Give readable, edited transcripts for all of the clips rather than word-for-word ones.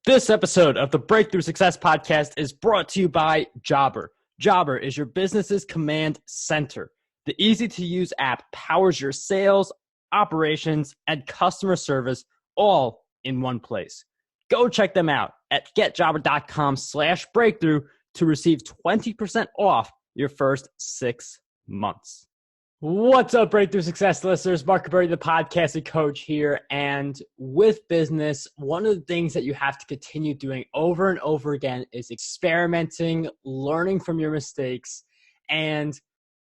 This episode of the Breakthrough Success Podcast is brought to you by Jobber. Jobber is your business's command center. The easy-to-use app powers your sales, operations, and customer service all in one place. Go check them out at getjobber.com/breakthrough to receive 20% off your first 6 months. What's up, Breakthrough Success listeners? Marc, the podcasting coach here. And with business, one of the things that you have to continue doing over and over again is experimenting, learning from your mistakes, and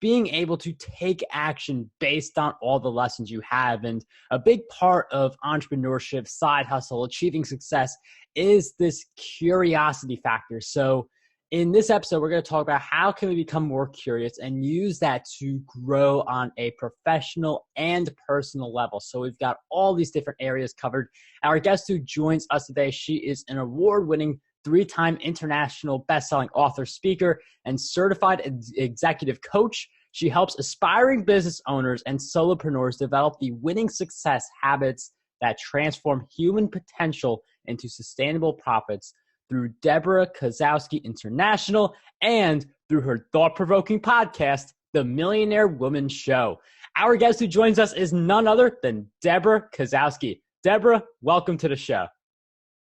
being able to take action based on all the lessons you have. And a big part of entrepreneurship, side hustle, achieving success is this curiosity factor. So in this episode, we're going to talk about how can we become more curious and use that to grow on a professional and personal level. So we've got all these different areas covered. Our guest who joins us today, she is an award-winning 3-time international best-selling author, speaker, and certified executive coach. She helps aspiring business owners and solopreneurs develop the winning success habits that transform human potential into sustainable profits through Debra Kasowski International and through her thought-provoking podcast, The Millionaire Woman Show. Our guest who joins us is none other than Debra Kasowski. Debra, welcome to the show.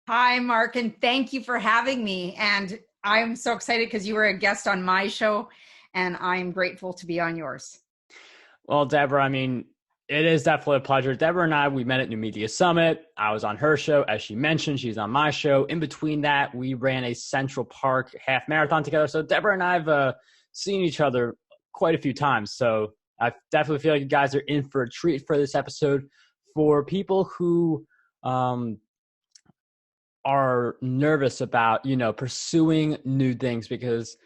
Hi, Marc, and thank you for having me. And I'm so excited because you were a guest on my show, and I'm grateful to be on yours. Well, Debra, it is definitely a pleasure. Debra and I, we met at New Media Summit. I was on her show. As she mentioned, she's on my show. In between that, we ran a Central Park half marathon together. So Debra and I have seen each other quite a few times. So I definitely feel like you guys are in for a treat for this episode. For people who are nervous about, pursuing new things, because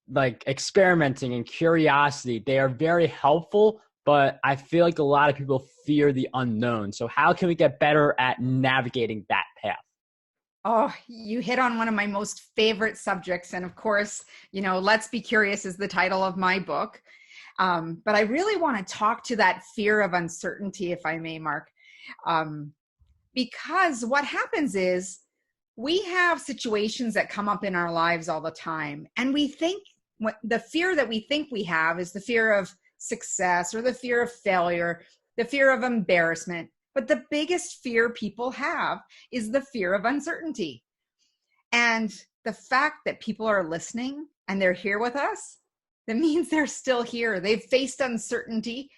like experimenting and curiosity, they are very helpful. But I feel like a lot of people fear the unknown. So how can we get better at navigating that path? Oh, you hit on one of my most favorite subjects. And of course, Let's Be Curious is the title of my book. But I really want to talk to that fear of uncertainty, if I may, Marc. Because what happens is we have situations that come up in our lives all the time. And we think the fear that we think we have is the fear of success or the fear of failure, the fear of embarrassment. But the biggest fear people have is the fear of uncertainty. And the fact that people are listening and they're here with us, that means they're still here. They've faced uncertainty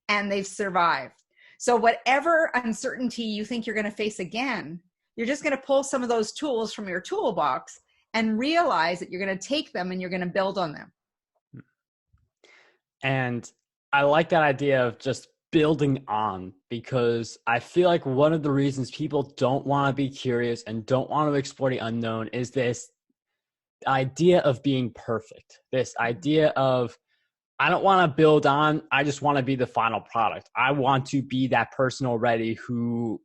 and they've survived. So whatever uncertainty you think you're going to face again, you're just going to pull some of those tools from your toolbox and realize that you're going to take them and you're going to build on them. And I like that idea of just building on, because I feel like one of the reasons people don't want to be curious and don't want to explore the unknown is this idea of being perfect. This idea of, I don't want to build on, I just want to be the final product. I want to be that person already who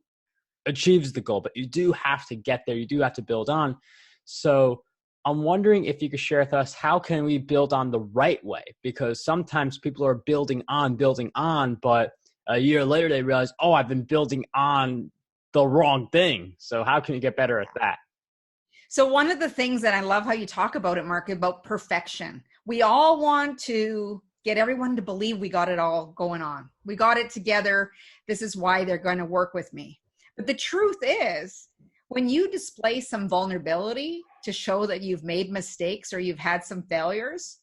achieves the goal, but you do have to get there. You do have to build on. So I'm wondering if you could share with us, how can we build on the right way? Because sometimes people are building on, but a year later they realize, oh, I've been building on the wrong thing. So how can we get better at that? So one of the things that I love how you talk about it, Marc, about perfection. We all want to get everyone to believe we got it all going on. We got it together. This is why they're going to work with me. But the truth is, when you display some vulnerability to show that you've made mistakes or you've had some failures,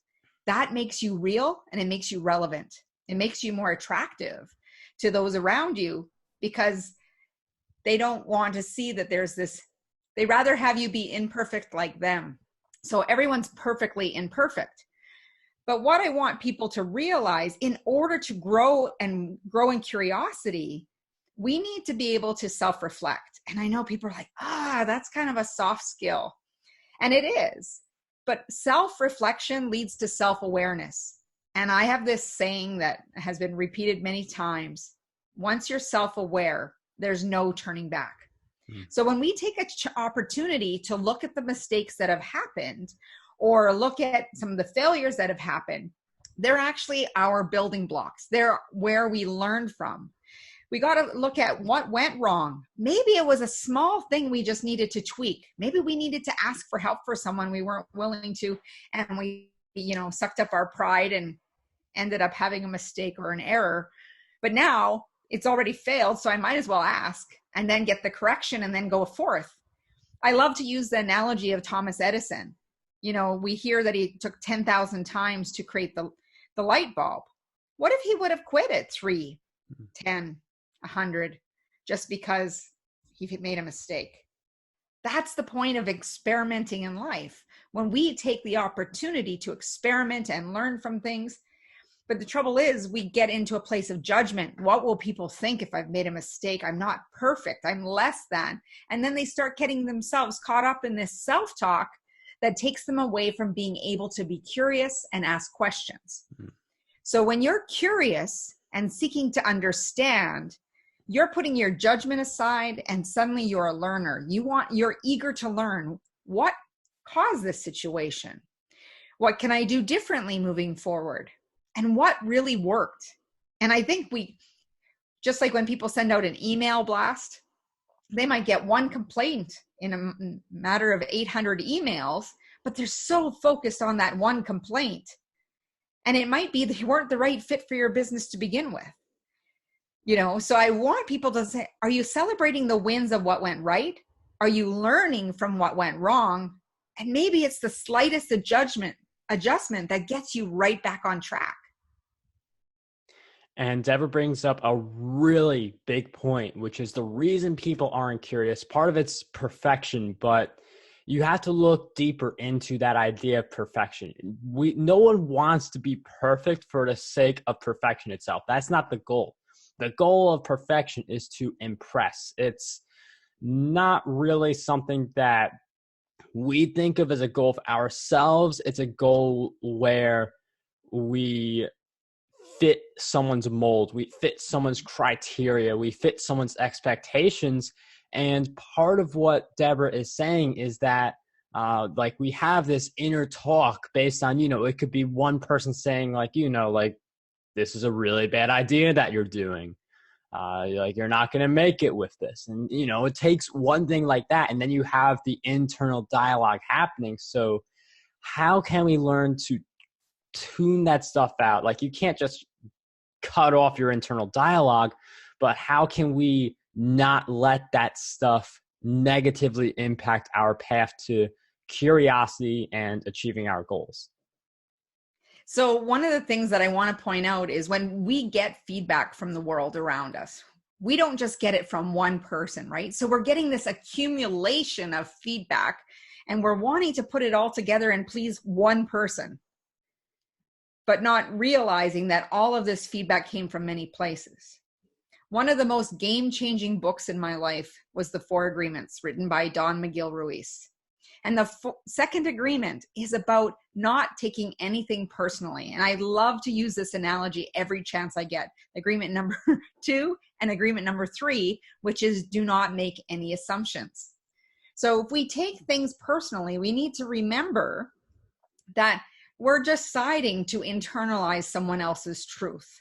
that makes you real and it makes you relevant. It makes you more attractive to those around you, because they don't want to see that there's this, they rather have you be imperfect like them. So everyone's perfectly imperfect. But what I want people to realize, in order to grow in curiosity, we need to be able to self-reflect. And I know people are like, that's kind of a soft skill. And it is. But self-reflection leads to self-awareness. And I have this saying that has been repeated many times. Once you're self-aware, there's no turning back. So when we take an opportunity to look at the mistakes that have happened, or look at some of the failures that have happened, they're actually our building blocks. They're where we learn from. We got to look at what went wrong. Maybe it was a small thing we just needed to tweak. Maybe we needed to ask for help for someone we weren't willing to, and we, sucked up our pride and ended up having a mistake or an error. But now it's already failed, so I might as well ask and then get the correction and then go forth. I love to use the analogy of Thomas Edison. We hear that he took 10,000 times to create the light bulb. What if he would have quit at 3, 10, 100, just because he made a mistake? That's the point of experimenting in life. When we take the opportunity to experiment and learn from things. But the trouble is, we get into a place of judgment. What will people think if I've made a mistake? I'm not perfect. I'm less than. And then they start getting themselves caught up in this self-talk that takes them away from being able to be curious and ask questions. Mm-hmm. So when you're curious and seeking to understand, you're putting your judgment aside, and suddenly you're a learner. You're eager to learn what caused this situation. What can I do differently moving forward? And what really worked? And I think just like when people send out an email blast, they might get one complaint in a matter of 800 emails, but they're so focused on that one complaint. And it might be they weren't the right fit for your business to begin with. So I want people to say, are you celebrating the wins of what went right? Are you learning from what went wrong? And maybe it's the slightest adjustment that gets you right back on track. And Debra brings up a really big point, which is the reason people aren't curious. Part of it's perfection, but you have to look deeper into that idea of perfection. No one wants to be perfect for the sake of perfection itself. That's not the goal. The goal of perfection is to impress. It's not really something that we think of as a goal for ourselves. It's a goal where we fit someone's mold, we fit someone's criteria, we fit someone's expectations. And part of what Debra is saying is that we have this inner talk based on, it could be one person saying this is a really bad idea that you're doing. You're not going to make it with this. And, it takes one thing like that. And then you have the internal dialogue happening. So how can we learn to tune that stuff out? You can't just cut off your internal dialogue, but how can we not let that stuff negatively impact our path to curiosity and achieving our goals? So one of the things that I want to point out is when we get feedback from the world around us, we don't just get it from one person, right? So we're getting this accumulation of feedback and we're wanting to put it all together and please one person, but not realizing that all of this feedback came from many places. One of the most game-changing books in my life was The 4 Agreements, written by Don McGill Ruiz. And the second agreement is about not taking anything personally. And I love to use this analogy every chance I get. Agreement number 2 and agreement number 3, which is do not make any assumptions. So if we take things personally, we need to remember that we're deciding to internalize someone else's truth.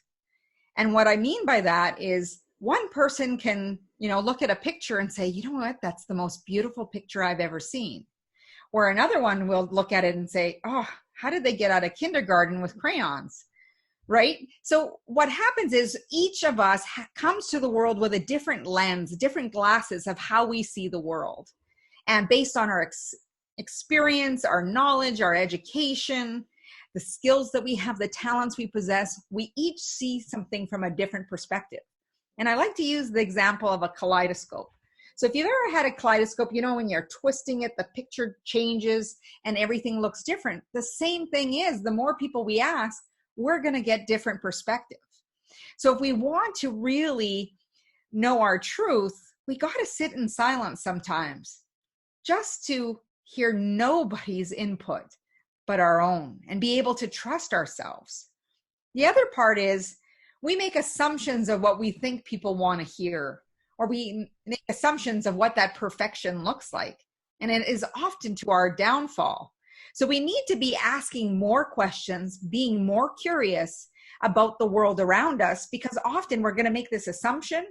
And what I mean by that is one person can, look at a picture and say, you know what, that's the most beautiful picture I've ever seen. Or another one will look at it and say, oh, how did they get out of kindergarten with crayons? Right? So what happens is each of us comes to the world with a different lens, different glasses of how we see the world. And based on our experience, our knowledge, our education, the skills that we have, the talents we possess, we each see something from a different perspective. And I like to use the example of a kaleidoscope. So if you've ever had a kaleidoscope, when you're twisting it, the picture changes and everything looks different. The same thing is, the more people we ask, we're going to get different perspective. So if we want to really know our truth, we got to sit in silence sometimes just to hear nobody's input but our own and be able to trust ourselves. The other part is we make assumptions of what we think people want to hear, or we make assumptions of what that perfection looks like. And it is often to our downfall. So we need to be asking more questions, being more curious about the world around us, because often we're going to make this assumption,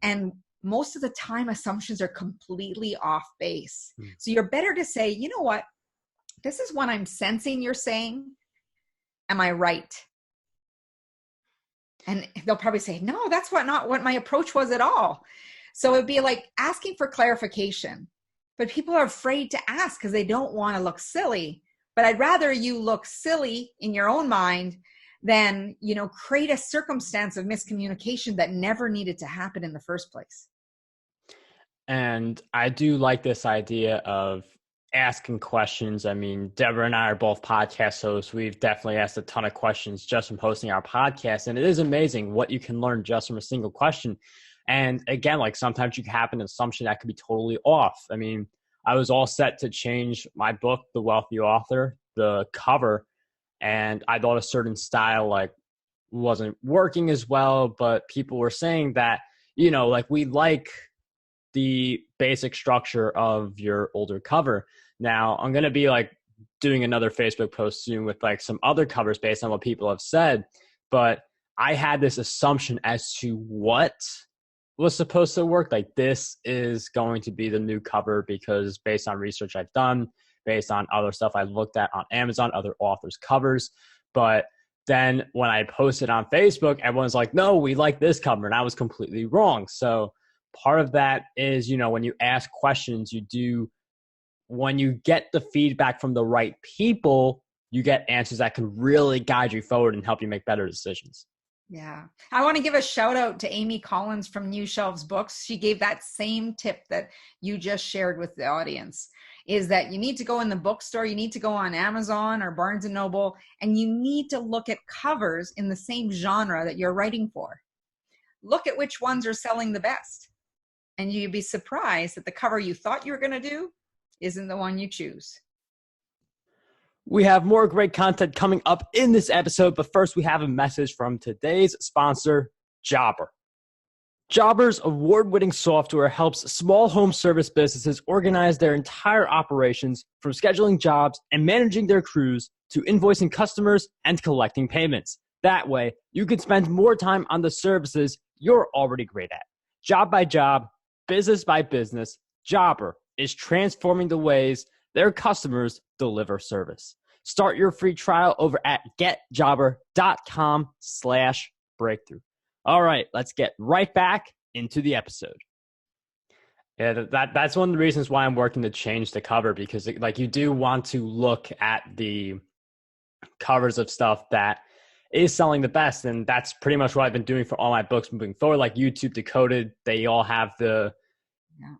and most of the time assumptions are completely off base. So you're better to say, you know what, this is what I'm sensing you're saying. Am I right? And they'll probably say, no, that's not what my approach was at all. So it'd be like asking for clarification, but people are afraid to ask because they don't want to look silly. But I'd rather you look silly in your own mind than, create a circumstance of miscommunication that never needed to happen in the first place. And I do like this idea of asking questions. I mean, Debra and I are both podcast hosts. We've definitely asked a ton of questions just from hosting our podcast. And it is amazing what you can learn just from a single question. And again, like sometimes you can have an assumption that could be totally off. I mean, I was all set to change my book, The Wealthy Author, the cover, and I thought a certain style like wasn't working as well, but people were saying that, like we like the basic structure of your older cover. Now I'm going to be like doing another Facebook post soon with like some other covers based on what people have said. But I had this assumption as to what was supposed to work. Like this is going to be the new cover because based on research I've done, based on other stuff I looked at on Amazon, other authors' covers. But then when I posted on Facebook, everyone's like, no, we like this cover. And I was completely wrong. So part of that is, when you ask questions, when you get the feedback from the right people, you get answers that can really guide you forward and help you make better decisions. Yeah. I want to give a shout out to Amy Collins from New Shelves Books. She gave that same tip that you just shared with the audience, is that you need to go in the bookstore, you need to go on Amazon or Barnes & Noble, and you need to look at covers in the same genre that you're writing for. Look at which ones are selling the best. And you'd be surprised that the cover you thought you were going to do isn't the one you choose. We have more great content coming up in this episode, but first we have a message from today's sponsor, Jobber. Jobber's award-winning software helps small home service businesses organize their entire operations, from scheduling jobs and managing their crews to invoicing customers and collecting payments. That way, you can spend more time on the services you're already great at. Job by job, business by business, Jobber is transforming the ways their customers deliver service. Start your free trial over at getjobber.com/breakthrough. All right, let's get right back into the episode. Yeah, that's one of the reasons why I'm working to change the cover, because you do want to look at the covers of stuff that is selling the best. And that's pretty much what I've been doing for all my books moving forward. Like YouTube Decoded, they all have the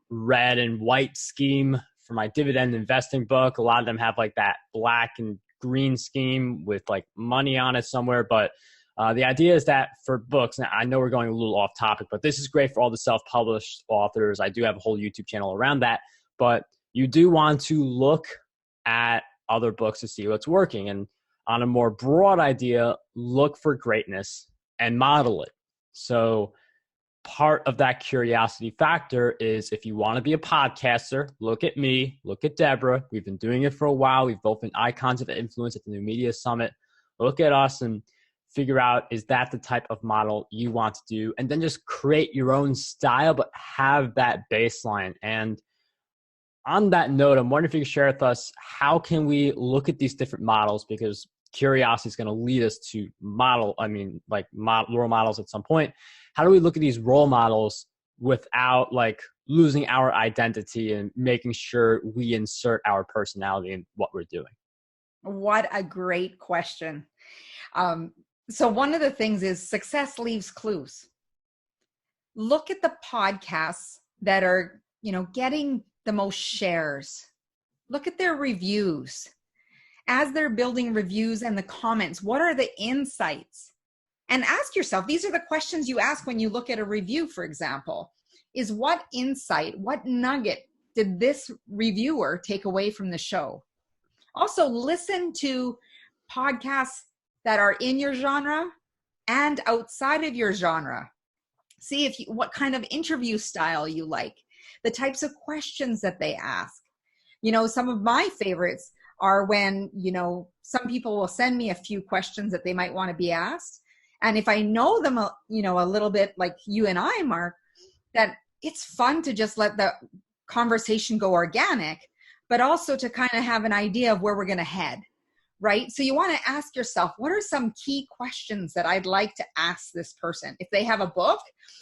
red and white scheme for my dividend investing book. A lot of them have like that black and green scheme with like money on it somewhere. But the idea is that for books, now I know we're going a little off topic, but this is great for all the self-published authors. I do have a whole YouTube channel around that, but you do want to look at other books to see what's working. And on a more broad idea, look for greatness and model it. So part of that curiosity factor is, if you want to be a podcaster, look at me, look at Debra. We've been doing it for a while. We've both been icons of influence at the New Media Summit. Look at us and figure out, is that the type of model you want to do? And then just create your own style, but have that baseline. And on that note, I'm wondering if you can share with us, how can we look at these different models? Because curiosity is going to lead us to role models at some point. How do we look at these role models without like losing our identity and making sure we insert our personality in what we're doing? What a great question. So one of the things is success leaves clues. Look at the podcasts that are, getting the most shares. Look at their reviews. As they're building reviews and the comments, what are the insights? And ask yourself, these are the questions you ask when you look at a review, for example, is what insight, what nugget did this reviewer take away from the show? Also, listen to podcasts that are in your genre and outside of your genre. See what kind of interview style you like, the types of questions that they ask. Some of my favorites are when, some people will send me a few questions that they might want to be asked. And if I know them, a little bit like you and I, Mark, that it's fun to just let the conversation go organic, but also to kind of have an idea of where we're going to head, right? So you want to ask yourself, what are some key questions that I'd like to ask this person? If they have a book,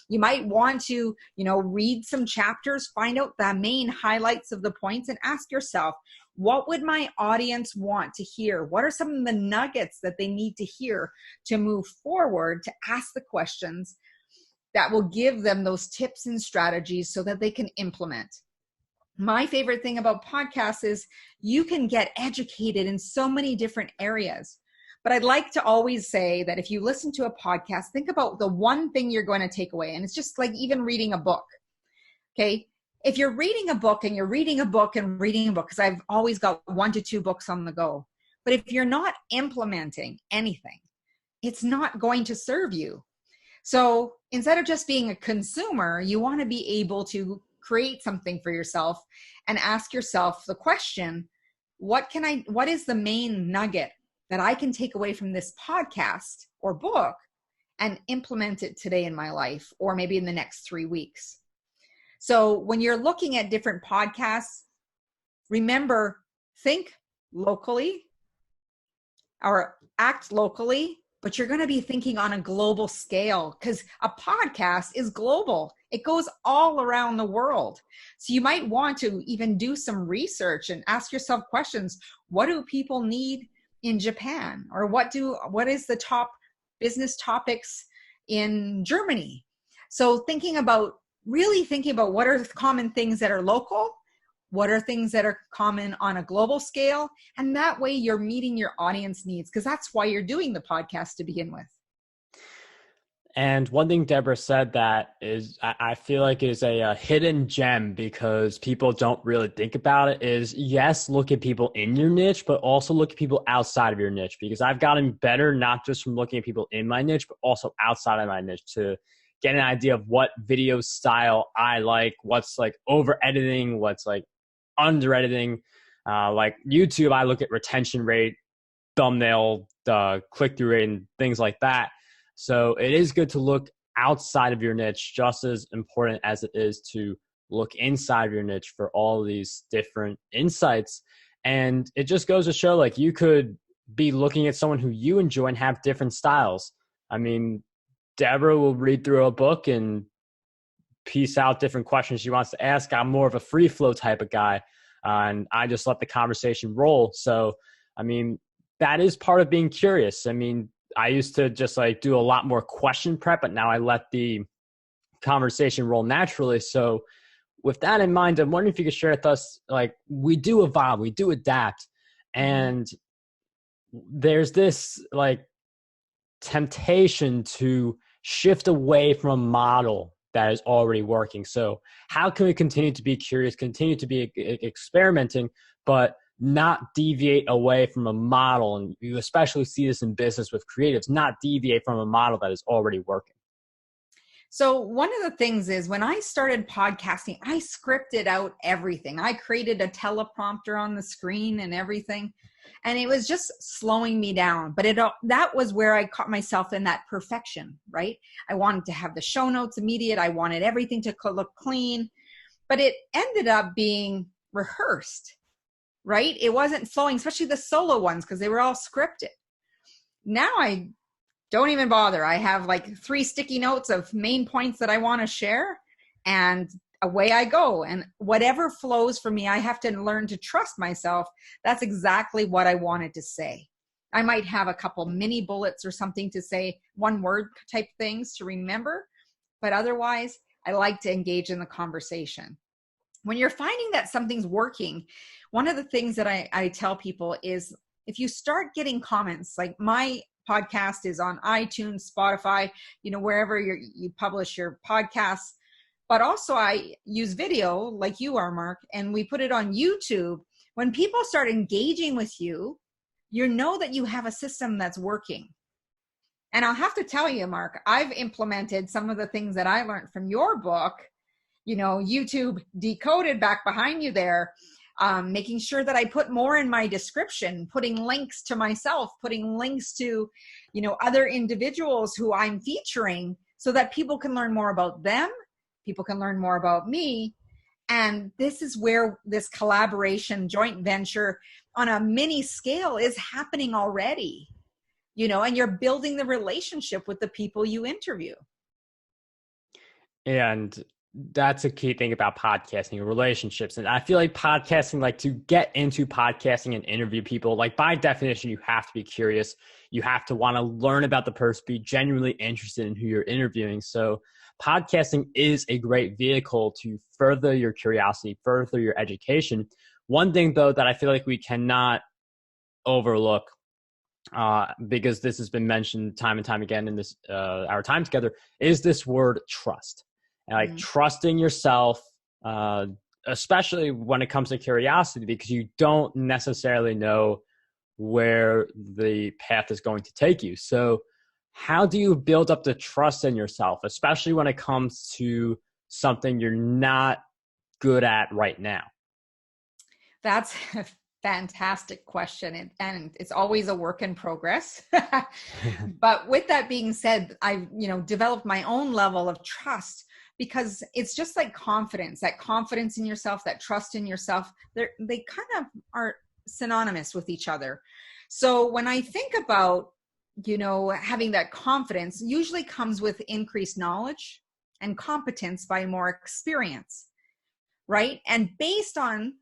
you might want to, read some chapters, find out the main highlights of the points, and ask yourself, what would my audience want to hear? What are some of the nuggets that they need to hear to move forward, to ask the questions that will give them those tips and strategies so that they can implement? My favorite thing about podcasts is you can get educated in so many different areas. But I'd like to always say that if you listen to a podcast, think about the one thing you're going to take away. And it's just like even reading a book. Okay. If you're reading a book and you're reading a book and reading a book, because I've always got 1 to 2 books on the go. But if you're not implementing anything, it's not going to serve you. So instead of just being a consumer, you want to be able to create something for yourself and ask yourself the question, what is the main nugget that I can take away from this podcast or book and implement it today in my life, or maybe in the next 3 weeks? So when you're looking at different podcasts, remember, think locally or act locally, but you're going to be thinking on a global scale, because a podcast is global. It goes all around the world. So you might want to even do some research and ask yourself questions. What do people need in Japan? Or what is the top business topics in Germany? So really thinking about what are the common things that are local, what are things that are common on a global scale, and that way you're meeting your audience needs, because that's why you're doing the podcast to begin with. And one thing Debra said that is, I feel like is a hidden gem, because people don't really think about it, is yes, look at people in your niche, but also look at people outside of your niche, because I've gotten better, not just from looking at people in my niche, but also outside of my niche, to get an idea of what video style I like, what's like over editing, what's like under editing. Like YouTube, I look at retention rate, thumbnail, click-through rate, and things like that. So it is good to look outside of your niche, just as important as it is to look inside of your niche for all of these different insights. And it just goes to show, like, you could be looking at someone who you enjoy and have different styles. I mean, Debra will read through a book and piece out different questions she wants to ask. I'm more of a free flow type of guy, and I just let the conversation roll. So, I mean, that is part of being curious. I mean, I used to just like do a lot more question prep, but now I let the conversation roll naturally. So with that in mind, I'm wondering if you could share with us, like, we do evolve, we do adapt, and there's this like temptation to shift away from a model that is already working. So how can we continue to be curious, continue to be experimenting, but not deviate away from a model? And you especially see this in business with creatives, not deviate from a model that is already working. So one of the things is, when I started podcasting, I scripted out everything. I created a teleprompter on the screen and everything, and it was just slowing me down. But that was where I caught myself in that perfection, right? I wanted to have the show notes immediate. I wanted everything to look clean, but it ended up being rehearsed, right? It wasn't flowing, especially the solo ones, because they were all scripted. Now I don't even bother. I have like 3 sticky notes of main points that I want to share, and away I go. And whatever flows for me, I have to learn to trust myself. That's exactly what I wanted to say. I might have a couple mini bullets or something to say, 1-word type things to remember, but otherwise I like to engage in the conversation. When you're finding that something's working, one of the things that I tell people is, if you start getting comments, like my podcast is on iTunes, Spotify, wherever you publish your podcasts. But also I use video like you are, Mark, and we put it on YouTube. When people start engaging with you, you know that you have a system that's working. And I'll have to tell you, Mark, I've implemented some of the things that I learned from your book, YouTube Decoded, back behind you there. making sure that I put more in my description, putting links to myself, putting links to, other individuals who I'm featuring so that people can learn more about them. People can learn more about me. And this is where this collaboration, joint venture on a mini scale is happening already, and you're building the relationship with the people you interview. And that's a key thing about podcasting, relationships. And I feel like podcasting, like to get into podcasting and interview people, like by definition, you have to be curious. You have to want to learn about the person, be genuinely interested in who you're interviewing. So podcasting is a great vehicle to further your curiosity, further your education. One thing though, that I feel like we cannot overlook, because this has been mentioned time and time again in this, our time together, is this word trust. And like trusting yourself, especially when it comes to curiosity, because you don't necessarily know where the path is going to take you. So how do you build up the trust in yourself, especially when it comes to something you're not good at right now? That's a fantastic question. And it's always a work in progress. But with that being said, I've, developed my own level of trust, because it's just like confidence, that confidence in yourself, that trust in yourself. They kind of are synonymous with each other. So when I think about, having that confidence, usually comes with increased knowledge and competence by more experience, right? And based on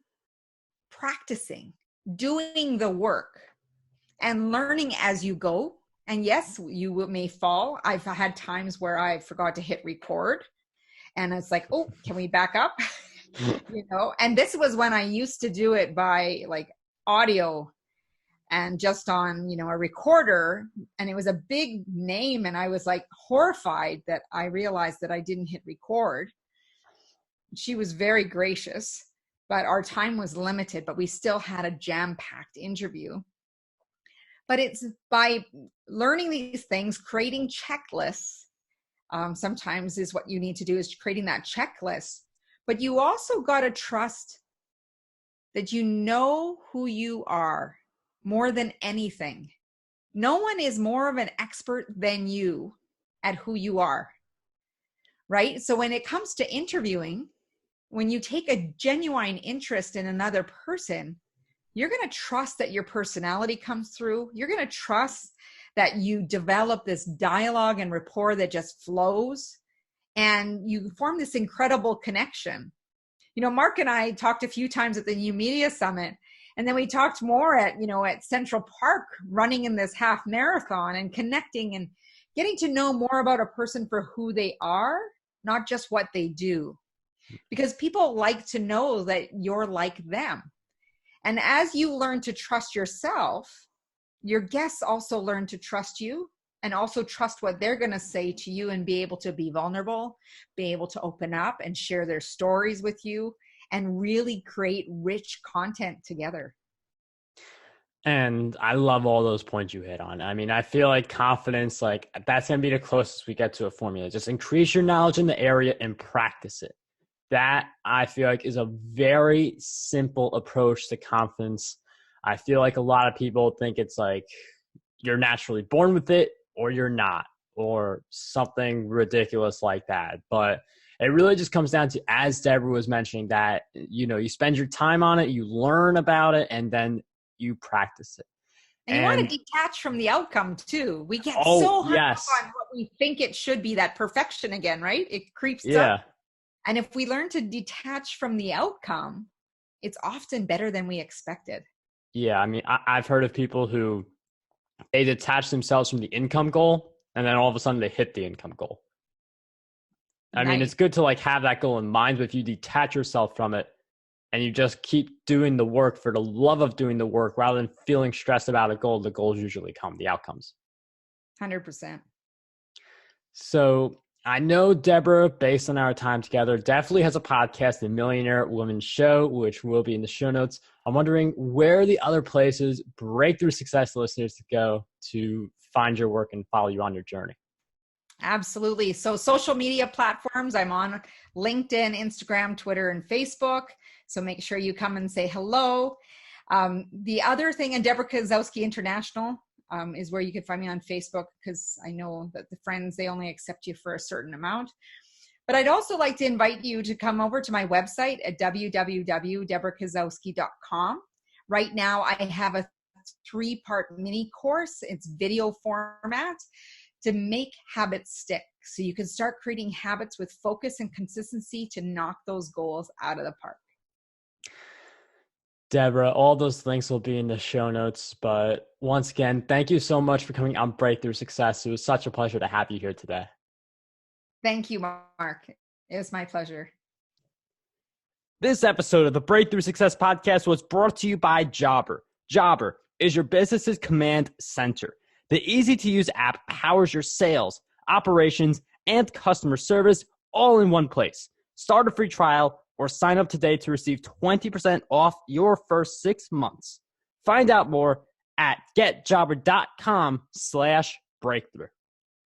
practicing, doing the work, and learning as you go. And yes, you may fall. I've had times where I forgot to hit record. And it's like, oh, can we back up? And this was when I used to do it by like audio and just on, a recorder. And it was a big name. And I was like horrified that I realized that I didn't hit record. She was very gracious, but our time was limited, but we still had a jam-packed interview. But it's by learning these things, creating checklists, sometimes is what you need to do, is creating that checklist. But you also got to trust that you know who you are more than anything. No one is more of an expert than you at who you are, right? So when it comes to interviewing, when you take a genuine interest in another person, you're going to trust that your personality comes through. You're going to trust that you develop this dialogue and rapport that just flows, and you form this incredible connection. Marc and I talked a few times at the New Media Summit, and then we talked more at Central Park, running in this half marathon and connecting and getting to know more about a person for who they are, not just what they do. Because people like to know that you're like them. And as you learn to trust yourself, your guests also learn to trust you, and also trust what they're going to say to you, and be able to be vulnerable, be able to open up and share their stories with you, and really create rich content together. And I love all those points you hit on. I mean, I feel like confidence, like that's going to be the closest we get to a formula. Just increase your knowledge in the area and practice it. That I feel like is a very simple approach to confidence. I feel like a lot of people think it's like you're naturally born with it or you're not, or something ridiculous like that. But it really just comes down to, as Debra was mentioning, that, you spend your time on it, you learn about it, and then you practice it. And you want to detach from the outcome too. We get so hung up on what we think it should be, that perfection again, right? It creeps up. And if we learn to detach from the outcome, it's often better than we expected. Yeah. I mean, I've heard of people who they detach themselves from the income goal, and then all of a sudden they hit the income goal. I mean, it's good to like have that goal in mind, but if you detach yourself from it and you just keep doing the work for the love of doing the work rather than feeling stressed about a goal, the goals usually come, the outcomes. 100%. So I know Debra, based on our time together, definitely has a podcast, the Millionaire Woman Show, which will be in the show notes. I'm wondering where the other places Breakthrough Success listeners to go to find your work and follow you on your journey. Absolutely. So social media platforms, I'm on LinkedIn, Instagram, Twitter, and Facebook. So make sure you come and say hello. The other thing, and Debra Kasowski International is where you can find me on Facebook, because I know that the friends, they only accept you for a certain amount. But I'd also like to invite you to come over to my website at www.debrakasowski.com. Right now, I have a 3-part mini course. It's video format to make habits stick. So you can start creating habits with focus and consistency to knock those goals out of the park. Debra, all those links will be in the show notes. But once again, thank you so much for coming on Breakthrough Success. It was such a pleasure to have you here today. Thank you, Mark. It was my pleasure. This episode of the Breakthrough Success Podcast was brought to you by Jobber. Jobber is your business's command center. The easy-to-use app powers your sales, operations, and customer service all in one place. Start a free trial or sign up today to receive 20% off your first 6 months. Find out more at getjobber.com/breakthrough.